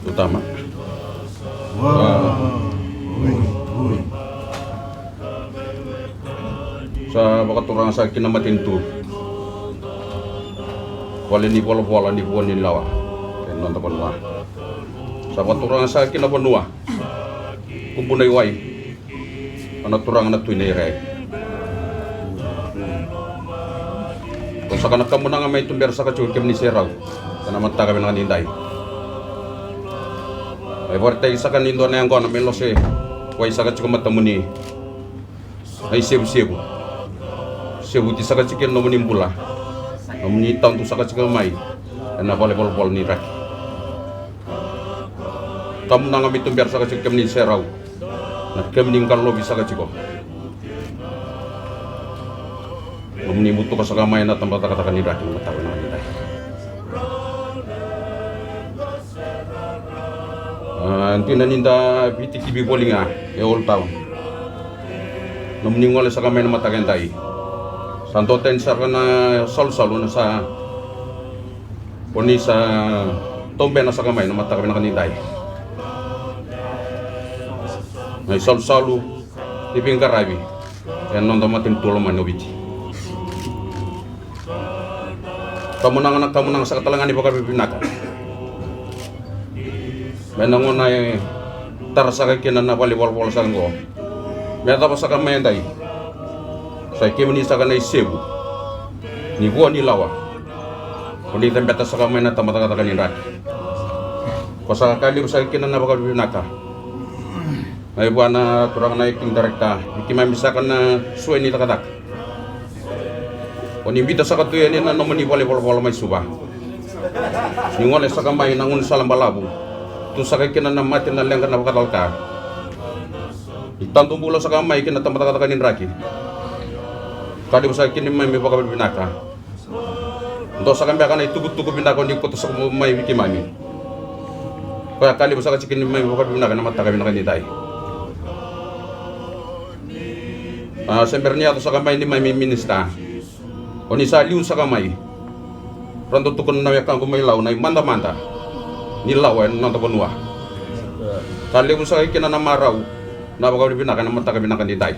utama. Sa bakaturang sa kinamatin tu wala ni pola ni buwan ni lawa kenon ta panwa sa bakaturang sa kinabanua kumbunay way ana turang na tuinay ray kung sa kanak kamo nga may tumber sa kachul kem ni seraw kana mata kami nga ninday ay borte isa kanindo na yang ko na melose way sa kachul matamuni ay sebu sebuti sa kachul no menimpula no menitang tu sa kachul mai na bol ni rak kamu nang may tumber sa kachul kem ni seraw na kem ning kallo bisa kachul menimutu ka sa kamay na tambata kata kanira kin mata na nila. Anti naninda biti kibi bolinga e all town. Nomningol sa kamay na mata kentai. Santo tensar na sol-solo na sa poni sa tombe na sa kamay na mata na kanila. May sol-solo ibing karabi. Yan non matin tulong manobiti. Kamu nang sa katalangan ni bakal pipinaka. Menangon ay tarasa kay kinan na walibol sanggo. Meta pa sa kamay day. Sa kimini sa kanay sebu. Ni buwan ni lawa. Kundi tempeta sa kamay na tamata kata kanin rat. Ko sa kali sa kinan na bakal pipinaka. Ay buwan na turang na iking direkta. Ikimay misakan na suwe ni takatak. Oni bita sa katuyan ni na nomoni volleyball may suba. Ningole sa kamay nangun salam balabu. Tu sa kay na mati na lengkan na katalka. Itantung bulo sa kamay kina tamata kanin raki. Kali sa kini may bakal binaka. Ndo sa kamay kana itugut-tugut binaka ndi ko to sa may bikimami. Kaya kali sa kini may bakal binaka na mata kami na kanitay. Sempernya to sa kamay ni may minista. Oni sa liu sa kamay rando tukon na yakang kumaylaw na manda nilaw ay nanta bonwa sa liu sa kina na maraw na bagaw binaka na mata kami na kandiday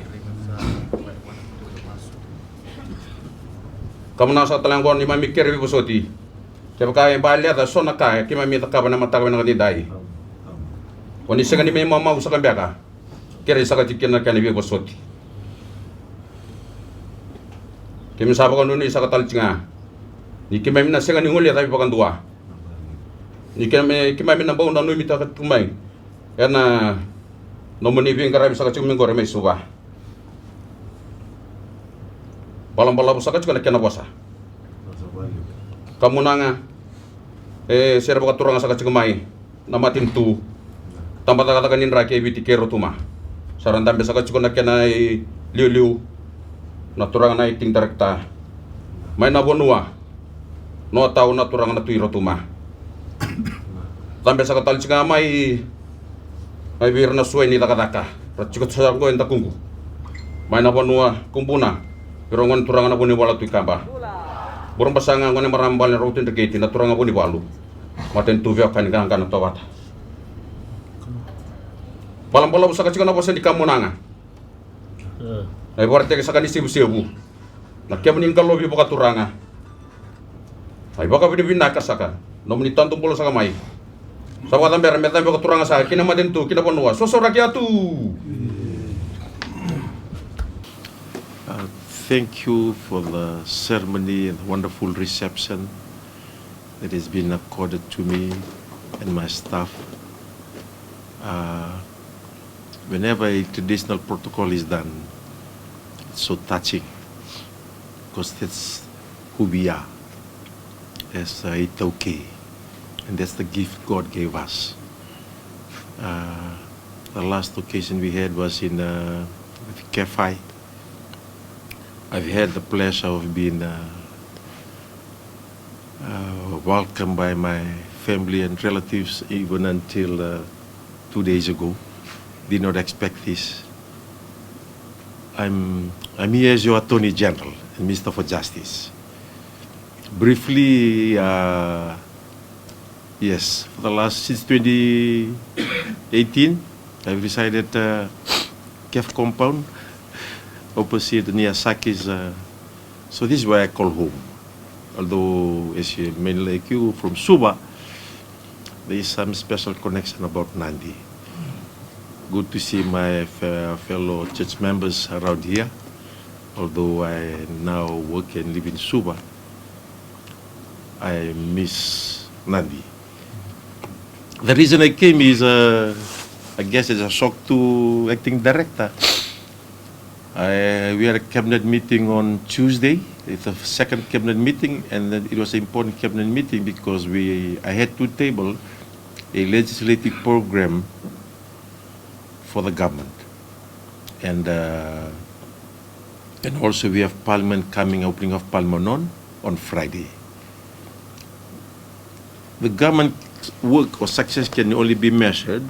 kamu na sa talanggon ni mami kerbi busoti kaya kaya balya da sona kaya kima mi takaba na mata kami na kandiday oni sa ni may mama sa kambaka kere sa kajikin na kanibi busoti kami sahabat kan ni sa katalcinga ni kami na senga ni nguli tapi pakan dua ni kami na bau na nui mita katumai yana nomoni bing karabi sa kacung minggore mai suba balam sa kacung na kena puasa kamu nanga sera bakat turang sa kacung mai namatin tu tambah kata kanin rake biti kero tuma saran tambe sa kacung na kena liu naturang na iting direkta may nabonua no tao naturang na tuiro tuma tambe sa katal singa may bir na suway ni takataka ratchikot sa ko enta kungu may nabonua kumpuna pero ngon turang na boni wala tuy kamba burong pasanga ngone marambal na rutin degeti naturang na boni walu maten tuvyo kan kan tawata palam sa kachika na bosen di kamunanga ay borte sa kanisi busebu nakya mening kallo bi boka turanga ay boka binaka saka no menitantung pulo sa kamay sa watan ber metan boka turanga sa kina maden tu kina ponwa sosora kiatu. Thank you for the ceremony and wonderful reception that has been accorded to me and my staff. Whenever a traditional protocol is done, so touching because that's who we are as Itoke, and that's the gift God gave us. The last occasion we had was in with Kefi. I've had the pleasure of being welcomed by my family and relatives even until 2 days ago. Did not expect this. I'm here as your Attorney-General and Minister for Justice. Briefly, Yes, for the last, since 2018, I've resided at KEF compound, opposite near Saki's. So this is where I call home. Although, as you may like you from Suba, there is some special connection about Nadi. Good to see my fellow church members around here. Although I now work and live in Suba, I miss Nadi. The reason I came is, I guess it's a shock to acting director. We had a cabinet meeting on Tuesday. It's the second cabinet meeting, and then it was an important cabinet meeting because I had to table a legislative program for the government, and also we have Parliament coming, opening of Parliament on Friday. The government work or success can only be measured.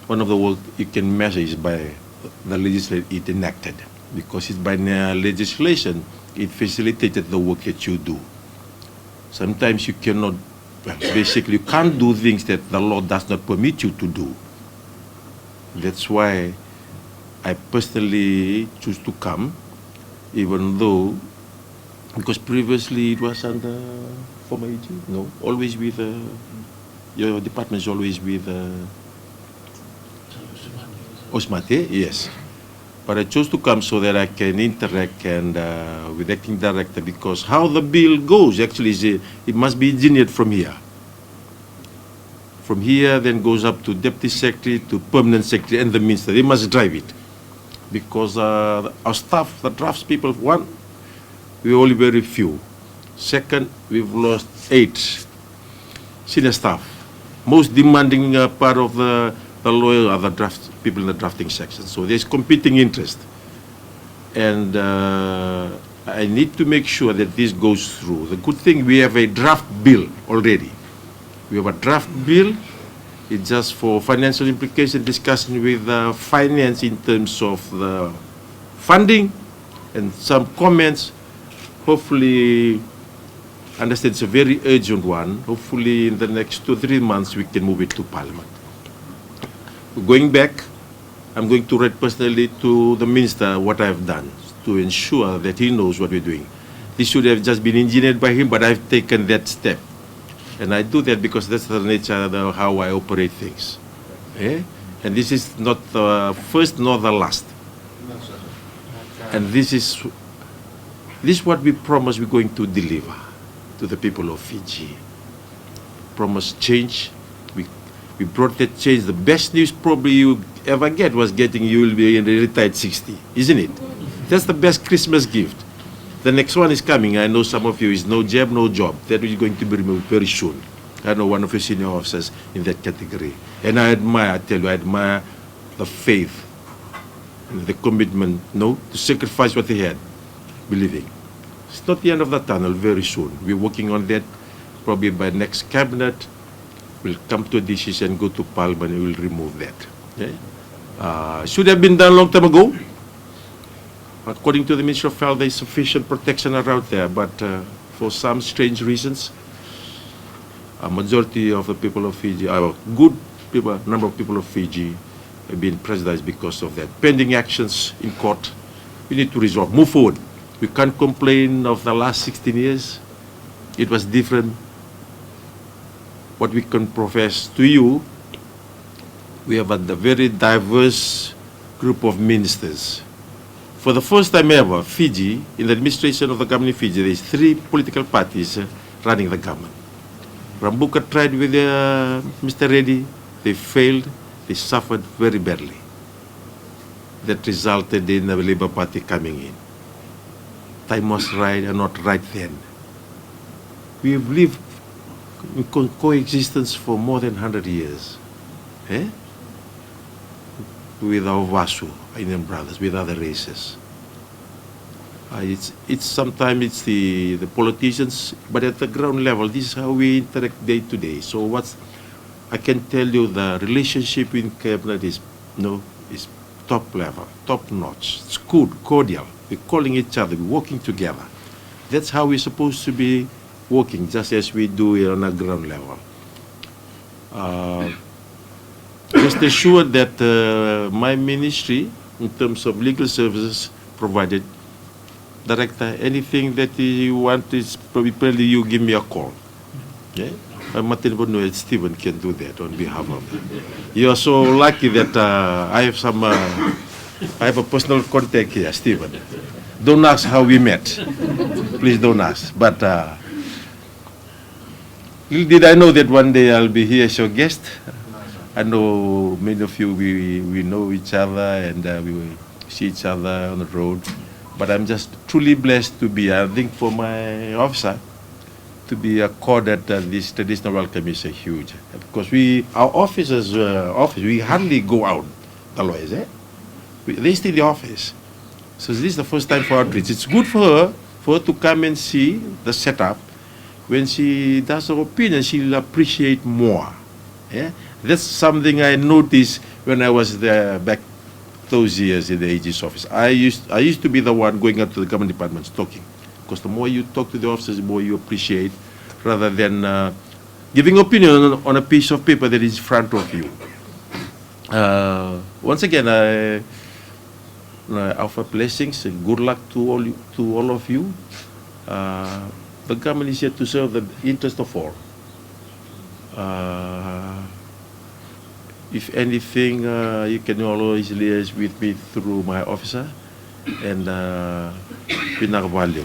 One of the work you can measure is by the legislation it enacted, because it's by legislation it facilitated the work that you do. Sometimes you cannot, basically you can't do things that the law does not permit you to do. That's why I personally choose to come, even though, because previously it was under former AG, no, always with, your department is always with Osmate, yes. But I chose to come so that I can interact and with acting director, because how the bill goes actually is it must be engineered from here. From here, then goes up to deputy secretary, to permanent secretary, and the minister. They must drive it, because our staff, the drafts people, one, we only very few. Second, we've lost 8 senior staff. Most demanding part of the lawyer are the people in the drafting section. So there's competing interest. And I need to make sure that this goes through. The good thing, we have a draft bill already. We have a draft bill. It's just for financial implication discussion with finance in terms of the funding and some comments. Hopefully, understand it's a very urgent one. Hopefully in the next 2 or 3 months we can move it to Parliament. Going back, I'm going to write personally to the minister what I've done to ensure that he knows what we're doing. This should have just been engineered by him, but I've taken that step. And I do that because that's the nature of how I operate things. Eh? And this is not the first nor the last. And this is what we promise we're going to deliver to the people of Fiji. Promise change. We brought that change. The best news probably you ever get was getting you will be retired 60, isn't it? That's the best Christmas gift. The next one is coming. I know some of you is no job, no job. That is going to be removed very soon. I know one of your senior officers in that category. And I tell you, I admire the faith, the commitment, to sacrifice what they had, believing. It's not the end of the tunnel, very soon. We're working on that. Probably by next cabinet, we'll come to a decision, go to Parliament, and we'll remove that. Okay? Should have been done a long time ago. According to the Ministry of Health, there is sufficient protection around there, but for some strange reasons, a majority of the people of Fiji, good people, number of people of Fiji have been prejudiced because of that. Pending actions in court, we need to resolve, move forward. We can't complain of the last 16 years. It was different. What we can profess to you, we have a very diverse group of ministers. For the first time ever, Fiji, in the administration of the government of Fiji, there is 3 political parties running the government. Rambuka tried with Mr. Reddy, they failed, they suffered very badly. That resulted in the Labour Party coming in. Time was right and not right then. We have lived in coexistence for more than 100 years. With our Vasu, Indian brothers, with other races. It's sometimes it's the politicians, but at the ground level, this is how we interact day to day. So I can tell you, the relationship in cabinet is top level, top notch. It's good, cordial. We're calling each other, we're working together. That's how we're supposed to be working just as we do it on a ground level. Rest assured that my ministry, in terms of legal services provided, Director, anything that you want is probably you give me a call. Okay? Martin Bono and Stephen can do that on behalf of them. You are so lucky that I have some, I have a personal contact here, Stephen. Don't ask how we met. Please don't ask. But little did I know that one day I'll be here as your guest. I know many of you, we know each other and we will see each other on the road. But I'm just truly blessed to be, I think for my officer, to be accorded this traditional welcome is huge. Because our officers, we hardly go out, the lawyers, they stay in the office. So this is the first time for outreach. It's good for her to come and see the setup. When she does her opinion, she'll appreciate more. Yeah? That's something I noticed when I was there back those years in the AG's office. I used to be the one going up to the government departments talking. Because the more you talk to the officers, the more you appreciate, rather than giving opinion on a piece of paper that is in front of you. Once again, I offer blessings and good luck to all of you. The government is here to serve the interest of all. If anything, you can always liaise with me through my officer and Pinarvalio.